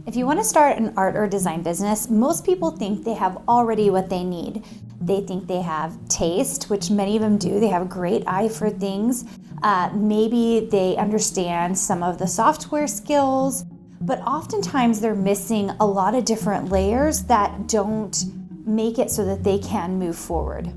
If you want to start an art or design business, most people think they have already what they need. They think they have taste, which many of them do. They have a great eye for things. Maybe they understand some of the software skills, but oftentimes they're missing a lot of different layers that don't make it so that they can move forward.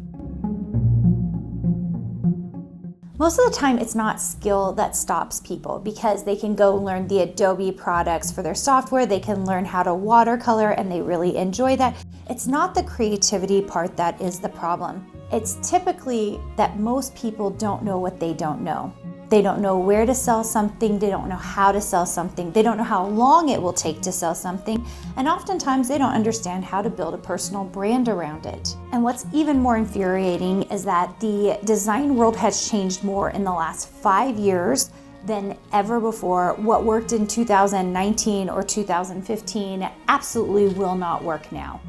Most of the time, it's not skill that stops people because they can go learn the Adobe products for their software. They can learn how to watercolor and they really enjoy that. It's not the creativity part that is the problem. It's typically that most people don't know what they don't know. They don't know where to sell something. They don't know how to sell something. They don't know how long it will take to sell something. And oftentimes they don't understand how to build a personal brand around it. And what's even more infuriating is that the design world has changed more in the last 5 years than ever before. What worked in 2019 or 2015 absolutely will not work now.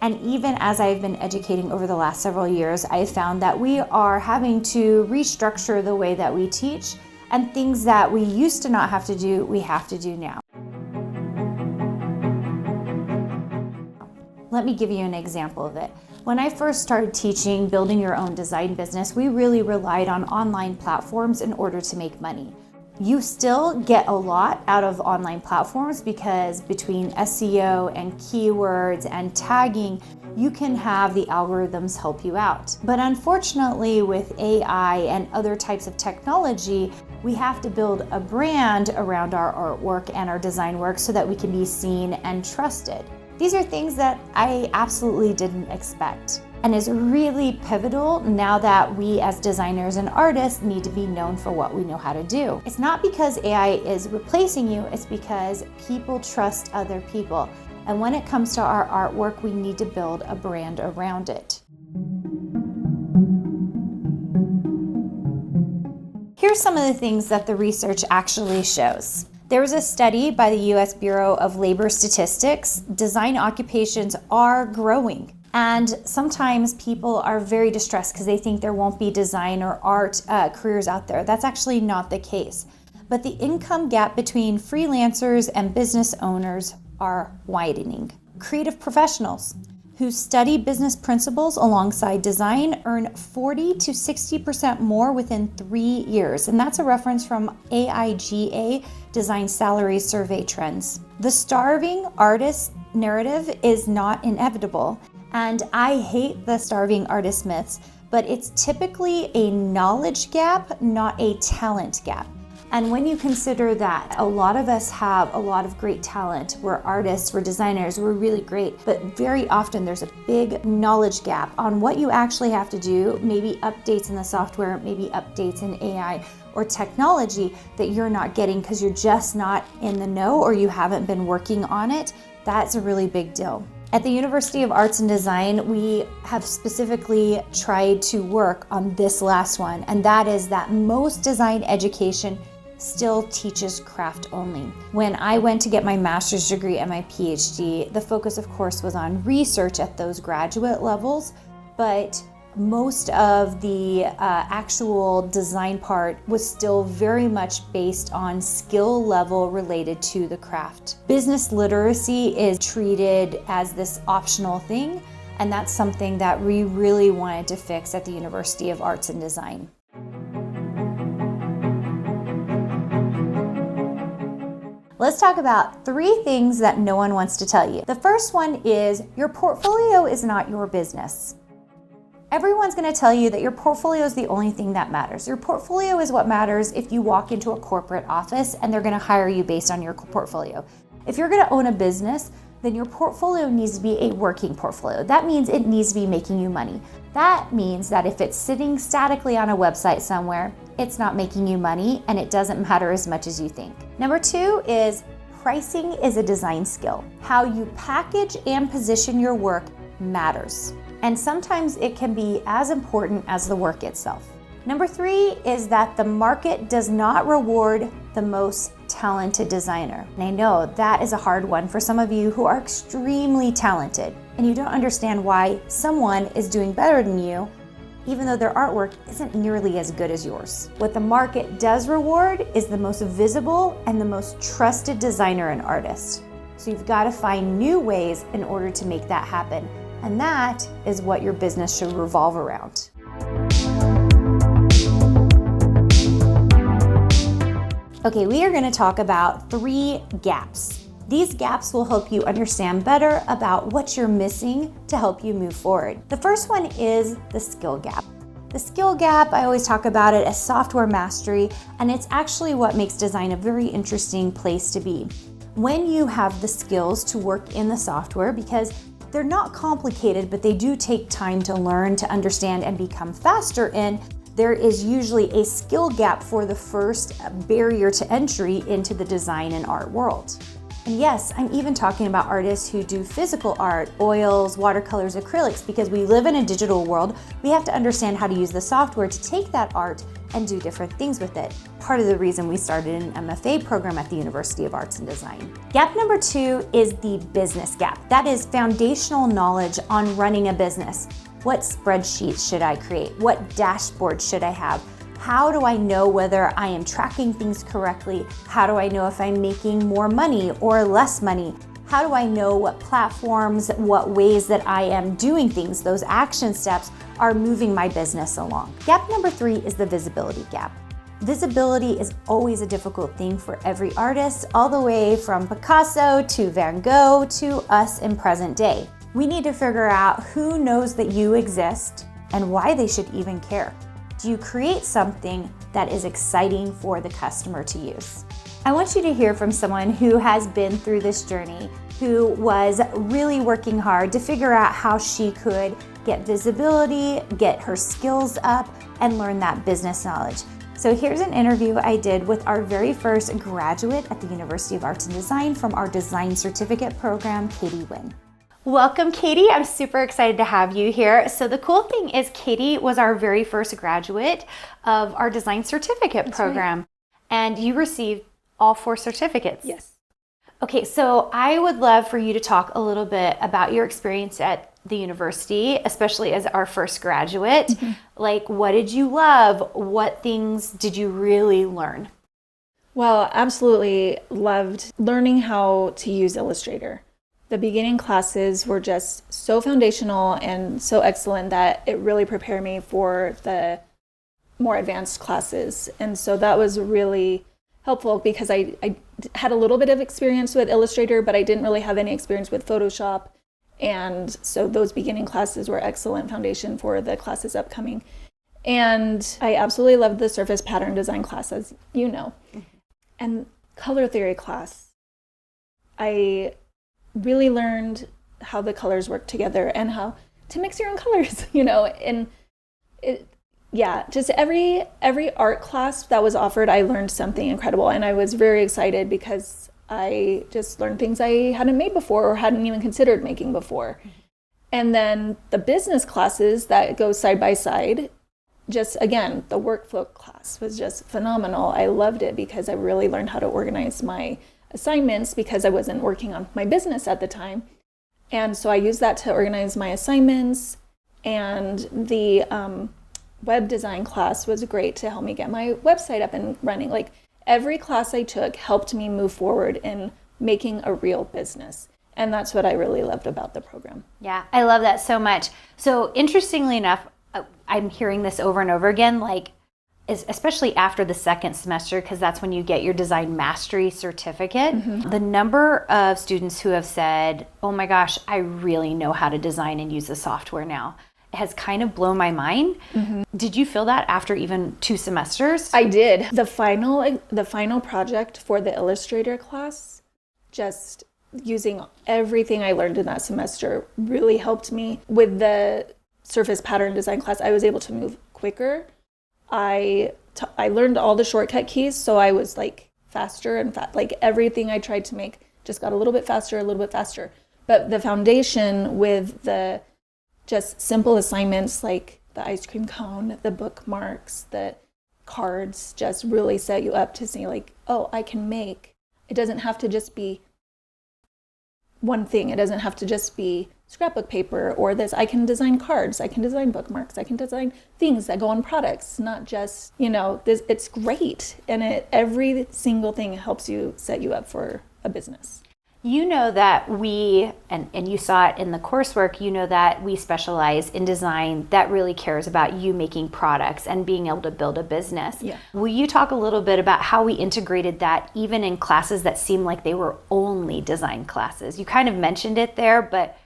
And even as I've been educating over the last several years, I've found that we are having to restructure the way that we teach, and things that we used to not have to do, we have to do now. Let me give you an example of it. When I first started teaching building your own design business, we really relied on online platforms in order to make money. You still get a lot out of online platforms because between SEO and keywords and tagging, you can have the algorithms help you out. But unfortunately, with AI and other types of technology, we have to build a brand around our artwork and our design work so that we can be seen and trusted. These are things that I absolutely didn't expect, and is really pivotal now that we as designers and artists need to be known for what we know how to do. It's not because AI is replacing you, it's because people trust other people. And when it comes to our artwork, we need to build a brand around it. Here's some of the things that the research actually shows. There was a study by the US Bureau of Labor Statistics. Design occupations are growing. And sometimes people are very distressed because they think there won't be design or art careers out there. That's actually not the case. But the income gap between freelancers and business owners are widening. Creative professionals who study business principles alongside design earn 40 to 60% more within 3 years. And that's a reference from AIGA Design Salary Survey Trends. The starving artist narrative is not inevitable. And I hate the starving artist myths, but it's typically a knowledge gap, not a talent gap. And when you consider that a lot of us have a lot of great talent, we're artists, we're designers, we're really great, but very often there's a big knowledge gap on what you actually have to do, maybe updates in the software, maybe updates in AI or technology that you're not getting because you're just not in the know or you haven't been working on it. That's a really big deal. At the University of Arts and Design, we have specifically tried to work on this last one, and that is that most design education still teaches craft only. When I went to get my master's degree and my PhD, the focus of course was on research at those graduate levels, but most of the actual design part was still very much based on skill level related to the craft. Business literacy is treated as this optional thing, and that's something that we really wanted to fix at the University of Arts and Design. Let's talk about 3 things that no one wants to tell you. The first one is your portfolio is not your business. Everyone's going to tell you that your portfolio is the only thing that matters. Your portfolio is what matters if you walk into a corporate office and they're going to hire you based on your portfolio. If you're going to own a business, then your portfolio needs to be a working portfolio. That means it needs to be making you money. That means that if it's sitting statically on a website somewhere, it's not making you money and it doesn't matter as much as you think. Number 2 is pricing is a design skill. How you package and position your work matters. And sometimes it can be as important as the work itself. Number 3 is that the market does not reward the most talented designer. And I know that is a hard one for some of you who are extremely talented and you don't understand why someone is doing better than you, even though their artwork isn't nearly as good as yours. What the market does reward is the most visible and the most trusted designer and artist. So you've got to find new ways in order to make that happen. And that is what your business should revolve around. Okay, we are going to talk about 3 gaps. These gaps will help you understand better about what you're missing to help you move forward. The first one is the skill gap. The skill gap, I always talk about it as software mastery, and it's actually what makes design a very interesting place to be. When you have the skills to work in the software, because they're not complicated, but they do take time to learn, to understand, and become faster in, there is usually a skill gap for the first barrier to entry into the design and art world. And yes, I'm even talking about artists who do physical art, oils, watercolors, acrylics, because we live in a digital world. We have to understand how to use the software to take that art and do different things with it. Part of the reason we started an MFA program at the University of Arts and Design. Gap number 2 is the business gap. That is foundational knowledge on running a business. What spreadsheets should I create? What dashboard should I have? How do I know whether I am tracking things correctly? How do I know if I'm making more money or less money? How do I know what platforms, what ways that I am doing things, those action steps are moving my business along? Gap number 3 is the visibility gap. Visibility is always a difficult thing for every artist, all the way from Picasso to Van Gogh to us in present day. We need to figure out who knows that you exist and why they should even care. Do you create something that is exciting for the customer to use? I want you to hear from someone who has been through this journey, who was really working hard to figure out how she could get visibility, get her skills up, and learn that business knowledge. So here's an interview I did with our very first graduate at the University of Arts and Design from our design certificate program, Katie Winn. Welcome, Katie. I'm super excited to have you here. So the cool thing is Katie was our very first graduate of our design certificate program. Right. And you received all 4 certificates. Yes. Okay, so I would love for you to talk a little bit about your experience at the university, especially as our first graduate. Mm-hmm. Like, what did you love? What things did you really learn? Well, absolutely loved learning how to use Illustrator. The beginning classes were just so foundational and so excellent that it really prepared me for the more advanced classes. And so that was really helpful because I had a little bit of experience with Illustrator, but I didn't really have any experience with Photoshop. And so those beginning classes were excellent foundation for the classes upcoming. And I absolutely loved the surface pattern design class, as you know. Mm-hmm. And color theory class, I really learned how the colors work together and how to mix your own colors, and just every art class that was offered, I learned something incredible. And I was very excited because I just learned things I hadn't made before or hadn't even considered making before. And then the business classes that go side by side, just again, the workflow class was just phenomenal. I loved it because I really learned how to organize my assignments because I wasn't working on my business at the time. And so I used that to organize my assignments. And the web design class was great to help me get my website up and running. Like every class I took helped me move forward in making a real business. And that's what I really loved about the program. Yeah, I love that so much. So interestingly enough, I'm hearing this over and over again, like especially after the second semester, because that's when you get your design mastery certificate. Mm-hmm. The number of students who have said, oh my gosh, I really know how to design and use the software now, has kind of blown my mind. Mm-hmm. Did you feel that after even 2 semesters? I did. The final project for the Illustrator class, just using everything I learned in that semester really helped me. With the surface pattern design class, I was able to move quicker. I learned all the shortcut keys, so I was like faster and like everything I tried to make just got a little bit faster. But the foundation with the just simple assignments like the ice cream cone, the bookmarks, the cards just really set you up to say like, oh, I can make. It doesn't have to just be one thing. It doesn't have to just be scrapbook paper or this. I can design cards. I can design bookmarks. I can design things that go on products, not just, this. It's great. And every single thing helps you set you up for a business. You know that and you saw it in the coursework, you know that we specialize in design that really cares about you making products and being able to build a business. Yeah. Will you talk a little bit about how we integrated that even in classes that seemed like they were only design classes? You kind of mentioned it there, but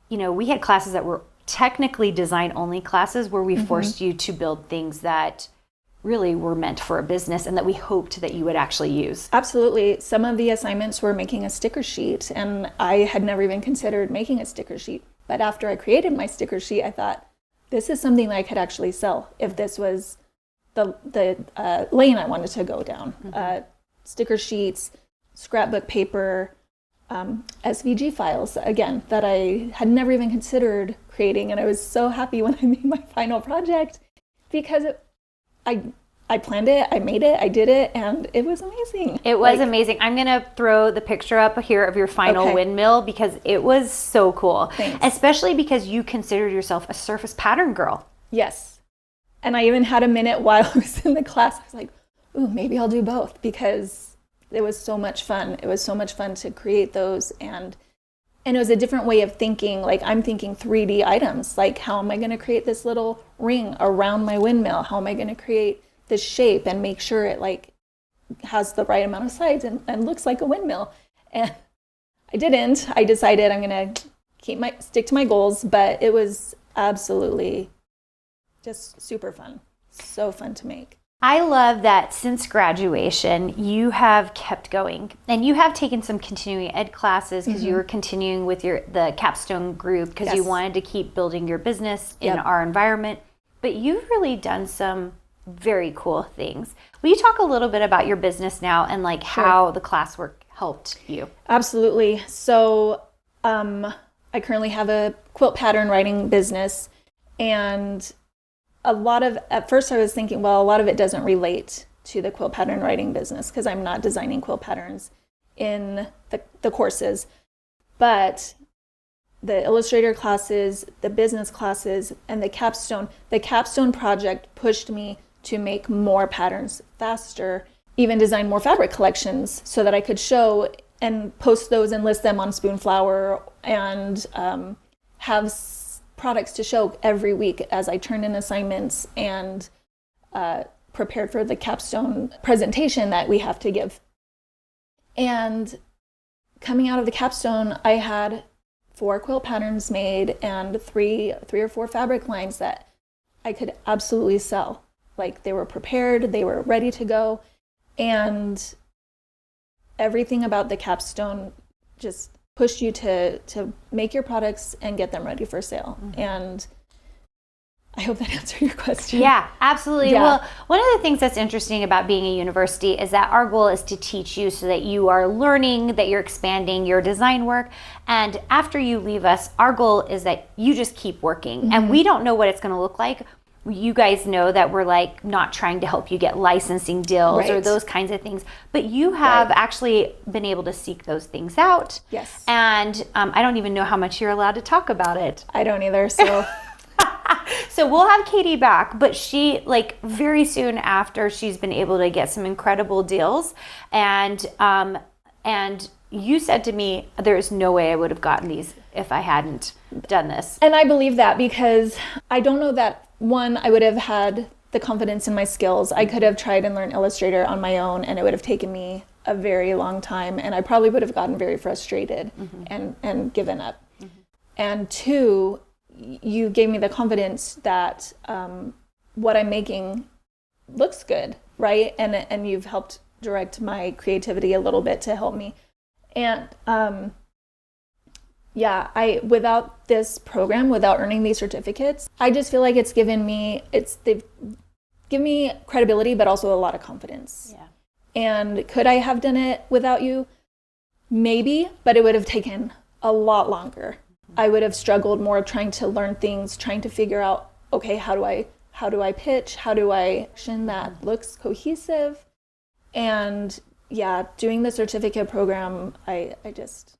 we had classes that were technically design only classes where we forced you to build things that really were meant for a business and that we hoped that you would actually use. Absolutely. Some of the assignments were making a sticker sheet, and I had never even considered making a sticker sheet. But after I created my sticker sheet, I thought, this is something that I could actually sell if this was the lane I wanted to go down. Sticker sheets, scrapbook paper, SVG files, again, that I had never even considered creating. And I was so happy when I made my final project because I planned it, I made it, I did it, and it was amazing. It was amazing. I'm going to throw the picture up here of your final windmill because it was so cool. Thanks. Especially because you considered yourself a surface pattern girl. Yes. And I even had a minute while I was in the class. I was like, ooh, maybe I'll do both because it was so much fun. It was so much fun to create those, and it was a different way of thinking. Like, I'm thinking 3D items. Like, how am I going to create this little ring around my windmill? How am I going to create this shape and make sure it has the right amount of sides and looks like a windmill? And I didn't. I decided I'm going to stick to my goals, but it was absolutely just super fun. So fun to make. I love that since graduation, you have kept going and you have taken some continuing ed classes because you were continuing with the capstone group because you wanted to keep building your business in our environment. But you've really done some very cool things. Will you talk a little bit about your business now and how the classwork helped you? Absolutely. So I currently have a quilt pattern writing business, and at first I was thinking, well, a lot of it doesn't relate to the quilt pattern writing business because I'm not designing quilt patterns in the courses. But the illustrator classes, the business classes, and the capstone project pushed me to make more patterns faster, even design more fabric collections so that I could show and post those and list them on Spoonflower and have products to show every week as I turned in assignments and prepared for the capstone presentation that we have to give. And coming out of the capstone, I had 4 quilt patterns made and three or four fabric lines that I could absolutely sell. Like, they were prepared, they were ready to go, and everything about the capstone just pushed you to make your products and get them ready for sale. And I hope that answered your question. Yeah, absolutely. Yeah. Well, one of the things that's interesting about being a university is that our goal is to teach you so that you are learning, that you're expanding your design work. And after you leave us, our goal is that you just keep working. And we don't know what it's going to look like. You guys know that we're not trying to help you get licensing deals or those kinds of things, but you have actually been able to seek those things out. Yes. And I don't even know how much you're allowed to talk about it. I don't either, so... So we'll have Katie back, but she, very soon after, she's been able to get some incredible deals. And you said to me, there's no way I would have gotten these if I hadn't done this. And I believe that because I don't know that, one, I would have had the confidence in my skills. I could have tried and learned Illustrator on my own, and it would have taken me a very long time, and I probably would have gotten very frustrated and given up. And two, you gave me the confidence that what I'm making looks good, right? And you've helped direct my creativity a little bit to help me. And without this program, without earning these certificates, I just feel like they've given me credibility, but also a lot of confidence. Yeah. And could I have done it without you? Maybe, but it would have taken a lot longer. I would have struggled more trying to learn things, trying to figure out, okay, how do I pitch? How do I action that looks cohesive? And doing the certificate program, I just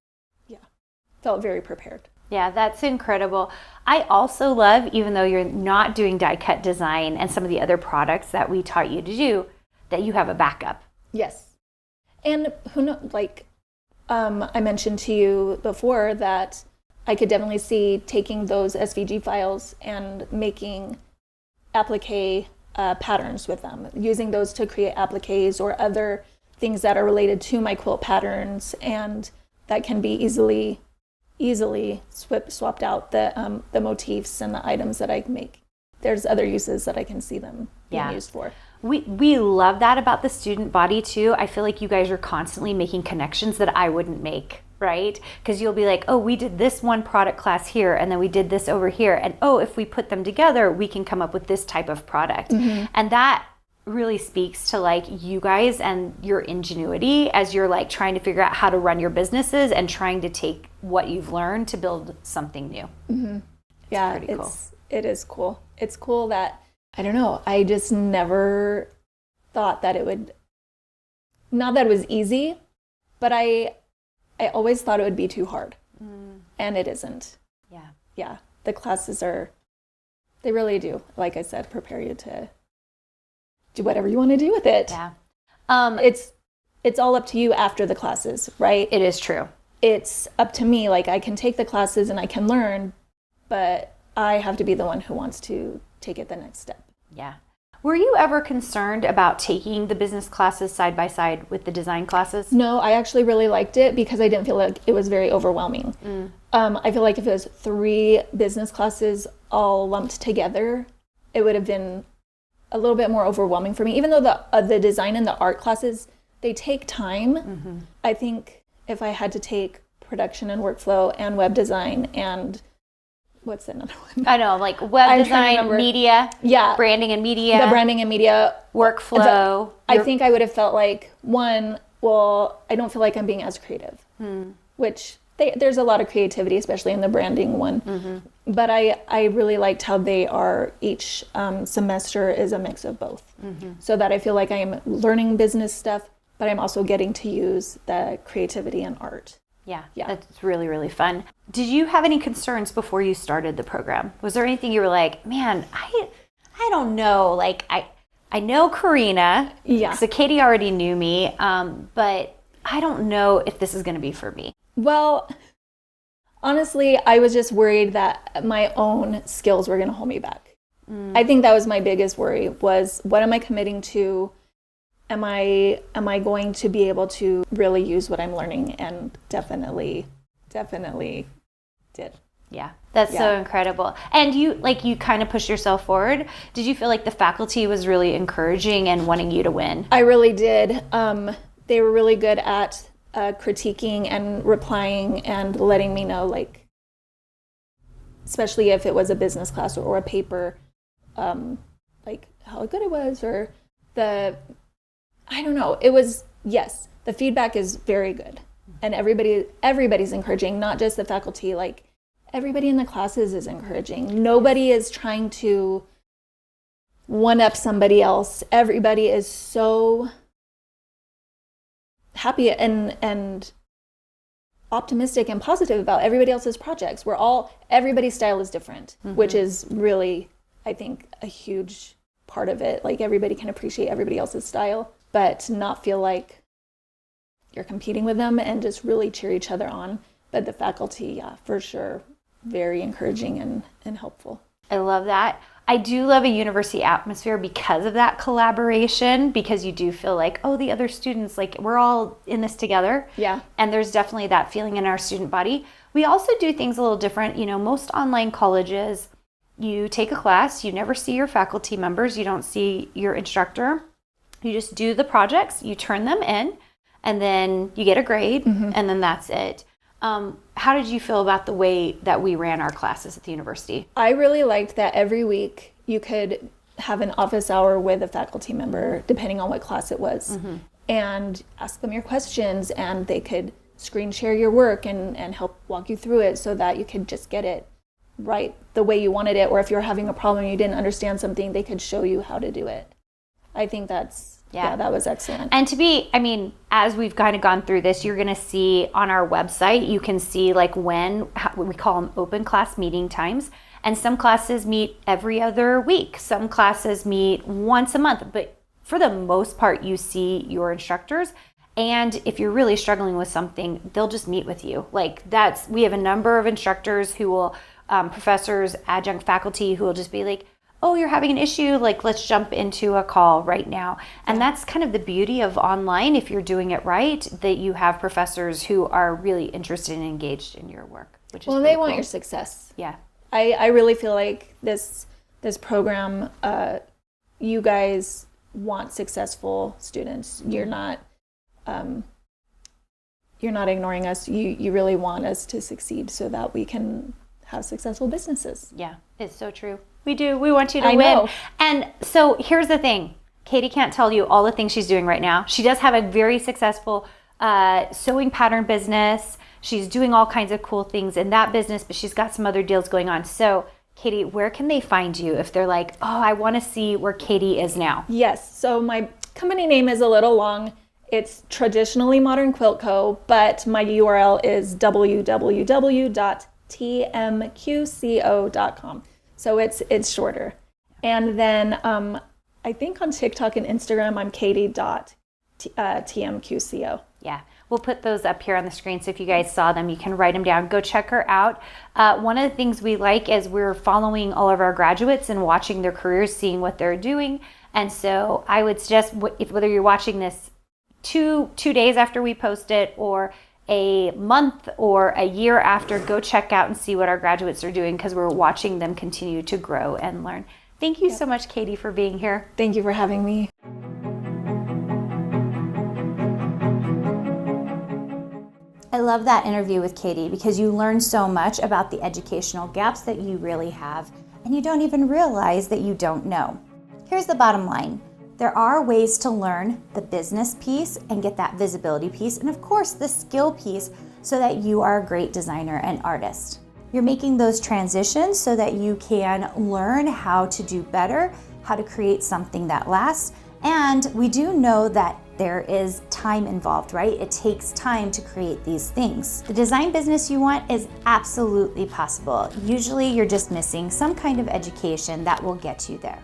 felt very prepared. Yeah, that's incredible. I also love, even though you're not doing die cut design and some of the other products that we taught you to do, that you have a backup. Yes. And who knows, I mentioned to you before that I could definitely see taking those SVG files and making applique patterns with them, using those to create appliques or other things that are related to my quilt patterns, and that can be easily swapped out, the motifs and the items that I make. There's other uses that I can see them being used for. We love that about the student body too. I feel like you guys are constantly making connections that I wouldn't make, right? Because you'll be like, oh, we did this one product class here, and then we did this over here, and oh, if we put them together, we can come up with this type of product. And that really speaks to like you guys and your ingenuity as you're like trying to figure out how to run your businesses and trying to take what you've learned to build something new. Yeah, it is cool. It's cool that, I don't know, I just never thought that it would, not that it was easy, but I always thought it would be too hard. And it isn't. Yeah. The classes they really do, like I said, prepare you to do whatever you want to do with it. It's all up to you after the classes, right? It is true. It's up to me. Like, I can take the classes and I can learn, but I have to be the one who wants to take it the next step. Yeah. Were you ever concerned about taking the business classes side by side with the design classes? No, I actually really liked it because I didn't feel like it was very overwhelming. I feel like if it was 3 business classes all lumped together, it would have been a little bit more overwhelming for me. Even though the design and the art classes, they take time. I think if I had to take production and workflow and web design and what's another one? I know, like web design, media, branding and media. The branding and media. Workflow. I think I would have felt like, one, well, I don't feel like I'm being as creative, which there's a lot of creativity, especially in the branding one. But I really liked how they are, each semester is a mix of both. So that I feel like I am learning business stuff, but I'm also getting to use the creativity and art. Yeah, that's really, really fun. Did you have any concerns before you started the program? Was there anything you were like, man, I don't know, like I know Karina, so Katie already knew me, but I don't know if this is going to be for me. Well, honestly, I was just worried that my own skills were going to hold me back. I think that was my biggest worry, was what am I committing to? Am I going to be able to really use what I'm learning? And definitely did. Yeah, that's so incredible. And you kind of pushed yourself forward. Did you feel like the faculty was really encouraging and wanting you to win? I really did. They were really good at critiquing and replying and letting me know, like, especially if it was a business class or a paper, like how good it was, or I don't know. It was, yes, the feedback is very good. And everybody's encouraging, not just the faculty, like everybody in the classes is encouraging. Nobody is trying to one up somebody else. Everybody is so happy and optimistic and positive about everybody else's projects. Everybody's style is different, which is really, I think, a huge part of it. Like, everybody can appreciate everybody else's style, but not feel like you're competing with them, and just really cheer each other on. But the faculty, for sure, very encouraging and helpful. I love that. I do love a university atmosphere because of that collaboration, because you do feel like, oh, the other students, like, we're all in this together. Yeah. And there's definitely that feeling in our student body. We also do things a little different. You know, most online colleges, you take a class, you never see your faculty members, you don't see your instructor. You just do the projects, you turn them in, and then you get a grade, and then that's it. How did you feel about the way that we ran our classes at the university? I really liked that every week you could have an office hour with a faculty member, depending on what class it was, and ask them your questions, and they could screen share your work and help walk you through it so that you could just get it right the way you wanted it. Or if you're having a problem, you didn't understand something, they could show you how to do it. I think that was excellent. And as we've kind of gone through this, you're going to see on our website, you can see like what we call them open class meeting times. And some classes meet every other week. Some classes meet once a month. But for the most part, you see your instructors. And if you're really struggling with something, they'll just meet with you. Like we have a number of instructors who will, professors, adjunct faculty who will just be like, oh, you're having an issue, like let's jump into a call right now. And that's kind of the beauty of online, if you're doing it right, that you have professors who are really interested and engaged in your work, which is well, they want your success. Yeah. I really feel like this program, you guys want successful students. You're not ignoring us. You really want us to succeed so that we can have successful businesses. Yeah, it's so true. We do. We want you to I win. know. And so here's the thing. Katie can't tell you all the things she's doing right now. She does have a very successful sewing pattern business. She's doing all kinds of cool things in that business, but she's got some other deals going on. So Katie, where can they find you if they're like, oh, I want to see where Katie is now? Yes. So my company name is a little long. It's Traditionally Modern Quilt Co., but my URL is www.tmqco.com. So it's shorter. And then I think on TikTok and Instagram, I'm katie.tmqco. Yeah, we'll put those up here on the screen. So if you guys saw them, you can write them down. Go check her out. One of the things we like is we're following all of our graduates and watching their careers, seeing what they're doing. And so I would suggest, whether you're watching this two days after we post it, or a month or a year after, go check out and see what our graduates are doing, because we're watching them continue to grow and learn. Thank you so much, Katie, for being here. Thank you for having me. I love that interview with Katie, because you learn so much about the educational gaps that you really have, and you don't even realize that you don't know. Here's the bottom line. There are ways to learn the business piece and get that visibility piece, and of course the skill piece, so that you are a great designer and artist. You're making those transitions so that you can learn how to do better, how to create something that lasts. And we do know that there is time involved, right? It takes time to create these things. The design business you want is absolutely possible. Usually you're just missing some kind of education that will get you there.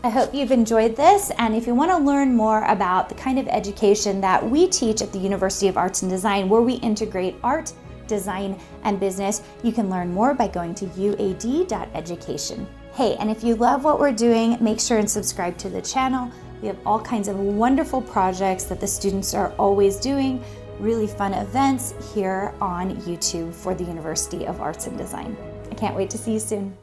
I hope you've enjoyed this, and if you want to learn more about the kind of education that we teach at the University of Arts and Design, where we integrate art, design, and business, you can learn more by going to uad.education. Hey, and if you love what we're doing, make sure and subscribe to the channel. We have all kinds of wonderful projects that the students are always doing, really fun events here on YouTube for the University of Arts and Design. I can't wait to see you soon.